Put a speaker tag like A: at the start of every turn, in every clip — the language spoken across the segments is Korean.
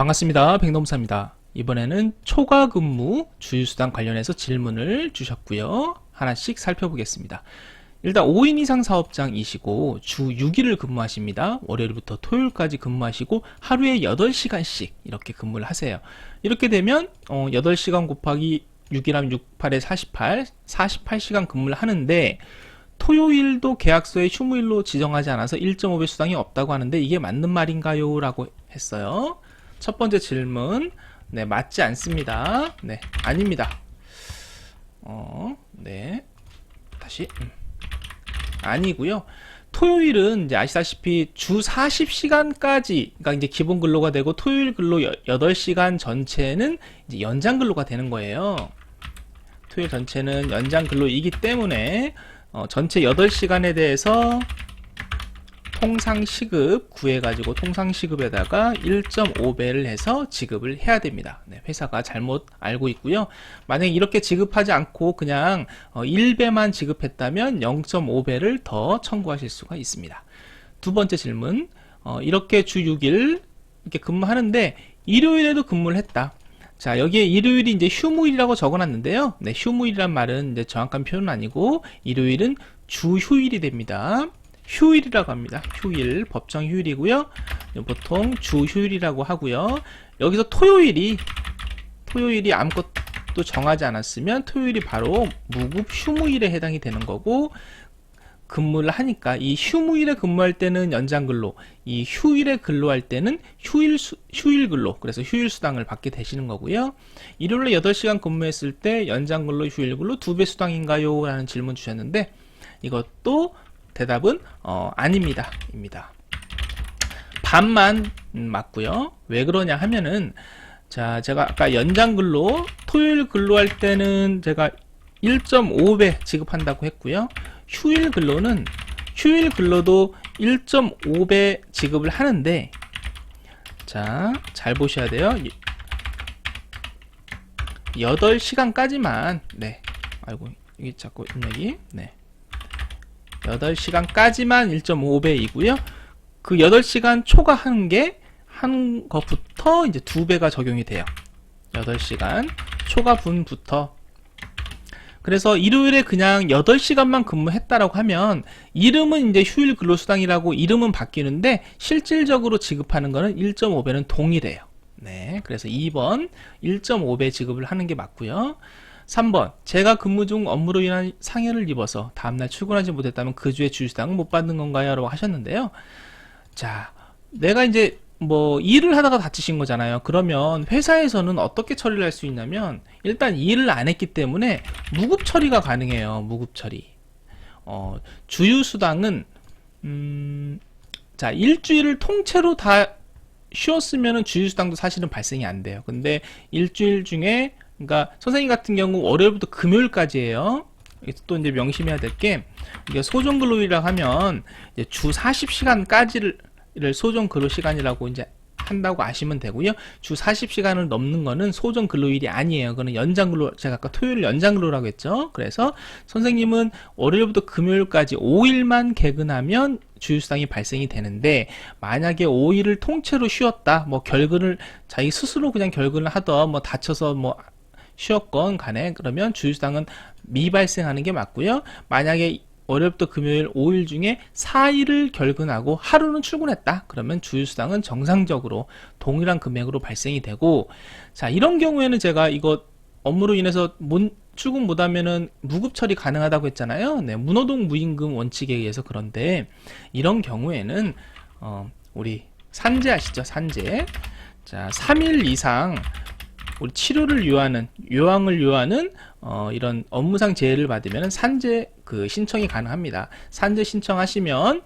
A: 반갑습니다. 백nom사입니다. 이번에는 초과 근무 주휴수당 관련해서 질문을 주셨고요. 하나씩 살펴보겠습니다. 일단 5인 이상 사업장이시고 주 6일을 근무하십니다. 월요일부터 토요일까지 근무하시고 하루에 8시간씩 이렇게 근무를 하세요. 이렇게 되면 8시간 곱하기 6이라면 6, 8에 48, 48시간 근무를 하는데 토요일도 계약서에 휴무일로 지정하지 않아서 1.5배 수당이 없다고 하는데 이게 맞는 말인가요? 라고 했어요. 첫 번째 질문, 네, 맞지 않습니다. 네, 아닙니다. 네, 다시 아니고요. 토요일은 이제 아시다시피 주 40시간까지, 그러니까 이제 기본 근로가 되고 토요일 근로 8시간 전체는 이제 연장 근로가 되는 거예요. 토요일 전체는 연장 근로이기 때문에 전체 8시간에 대해서 통상시급 구해가지고 통상시급에다가 1.5배를 해서 지급을 해야 됩니다. 네, 회사가 잘못 알고 있고요. 만약에 이렇게 지급하지 않고 그냥 1배만 지급했다면 0.5배를 더 청구하실 수가 있습니다. 두 번째 질문, 이렇게 주 6일 이렇게 근무하는데 일요일에도 근무를 했다. 자, 여기에 일요일이 이제 휴무일이라고 적어놨는데요. 네, 휴무일이란 말은 이제 정확한 표현은 아니고 일요일은 주휴일이 됩니다. 휴일이라고 합니다. 휴일, 법정 휴일이고요. 보통 주휴일이라고 하고요. 여기서 토요일이 아무것도 정하지 않았으면 토요일이 바로 무급 휴무일에 해당이 되는 거고, 근무를 하니까 이 휴무일에 근무할 때는 연장 근로, 이 휴일에 근로할 때는 휴일 근로, 그래서 휴일 수당을 받게 되시는 거고요. 일요일에 8시간 근무했을 때 연장 근로, 휴일 근로 2배 수당인가요? 라는 질문 주셨는데 이것도 대답은 아닙니다. 입니다. 반만 맞고요. 왜 그러냐 하면은, 자, 제가 아까 연장 근로, 토요일 근로할 때는 제가 1.5배 지급한다고 했고요. 휴일 근로도 1.5배 지급을 하는데, 자, 잘 보셔야 돼요. 8시간까지만, 네. 아이고, 이게 자꾸 입력이, 네. 8시간까지만 1.5배이고요. 그 8시간 초과한 것부터 이제 2배가 적용이 돼요. 8시간 초과분부터. 그래서 일요일에 그냥 8시간만 근무했다라고 하면 이름은 이제 휴일 근로수당이라고 이름은 바뀌는데 실질적으로 지급하는 거는 1.5배는 동일해요. 네, 그래서 2번 1.5배 지급을 하는 게 맞고요. 3번, 제가 근무 중 업무로 인한 상해를 입어서 다음날 출근하지 못했다면 그 주에 주휴수당은 못 받는 건가요? 라고 하셨는데요. 자, 내가 이제 일을 하다가 다치신 거잖아요. 그러면 회사에서는 어떻게 처리를 할 수 있냐면, 일단 일을 안 했기 때문에 무급 처리가 가능해요. 무급 처리. 주휴수당은 자, 일주일을 통째로 다 쉬었으면은 주휴수당도 사실은 발생이 안 돼요. 근데 일주일 중에, 그러니까 선생님 같은 경우 월요일부터 금요일까지예요. 또 이제 명심해야 될 게, 이게 소정근로일이라고 하면 이제 주 40시간까지를 소정근로시간이라고 이제 한다고 아시면 되고요. 주 40시간을 넘는 거는 소정근로일이 아니에요. 그거는 연장근로, 제가 아까 토요일 연장근로라고 했죠. 그래서 선생님은 월요일부터 금요일까지 5일만 개근하면 주휴수당이 발생이 되는데, 만약에 5일을 통째로 쉬었다, 결근을 자기 스스로 그냥 결근을 하던, 다쳐서 쉬었건 간에, 그러면 주휴수당은 미발생하는 게 맞고요. 만약에 월요일부터 금요일 5일 중에 4일을 결근하고 하루는 출근했다, 그러면 주휴수당은 정상적으로 동일한 금액으로 발생이 되고, 자, 이런 경우에는 제가 이거 업무로 인해서 출근 못하면은 무급 처리 가능하다고 했잖아요. 네, 문호동 무임금 원칙에 의해서. 그런데 이런 경우에는 우리 산재 아시죠? 산재. 자, 3일 이상 우리 치료를 요양을 요하는 이런 업무상 재해를 받으면 산재 신청이 가능합니다. 산재 신청하시면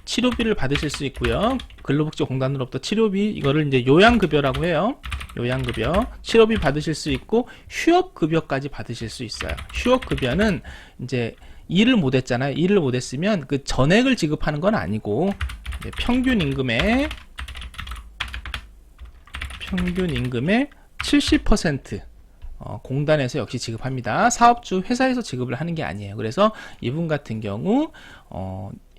A: 치료비를 받으실 수 있고요. 근로복지공단으로부터 치료비, 이거를 이제 요양급여라고 해요. 요양급여, 치료비 받으실 수 있고 휴업급여까지 받으실 수 있어요. 휴업급여는 이제 일을 못했잖아요. 일을 못했으면 그 전액을 지급하는 건 아니고 평균 임금의 70% 공단에서 역시 지급합니다. 사업주 회사에서 지급을 하는 게 아니에요. 그래서 이분 같은 경우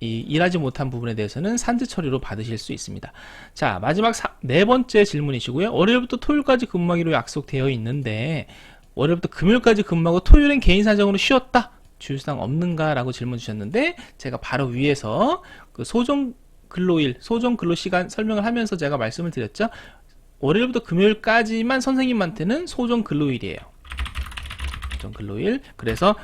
A: 이 일하지 못한 부분에 대해서는 산재 처리로 받으실 수 있습니다. 자, 마지막 네 번째 질문이시고요. 월요일부터 토요일까지 근무하기로 약속되어 있는데 월요일부터 금요일까지 근무하고 토요일엔 개인 사정으로 쉬었다. 주휴수당 없는가? 라고 질문 주셨는데 제가 바로 위에서 그 소정 근로일, 소정 근로시간 설명을 하면서 제가 말씀을 드렸죠. 월요일부터 금요일까지만 선생님한테는 소정 근로일이에요. 소정 근로일. 그래서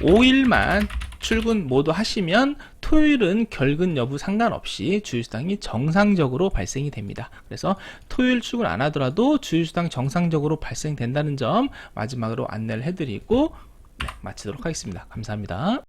A: 5일만 출근 모두 하시면 토요일은 결근 여부 상관없이 주휴수당이 정상적으로 발생이 됩니다. 그래서 토요일 출근 안 하더라도 주휴수당 정상적으로 발생된다는 점 마지막으로 안내를 해드리고 네, 마치도록 하겠습니다. 감사합니다.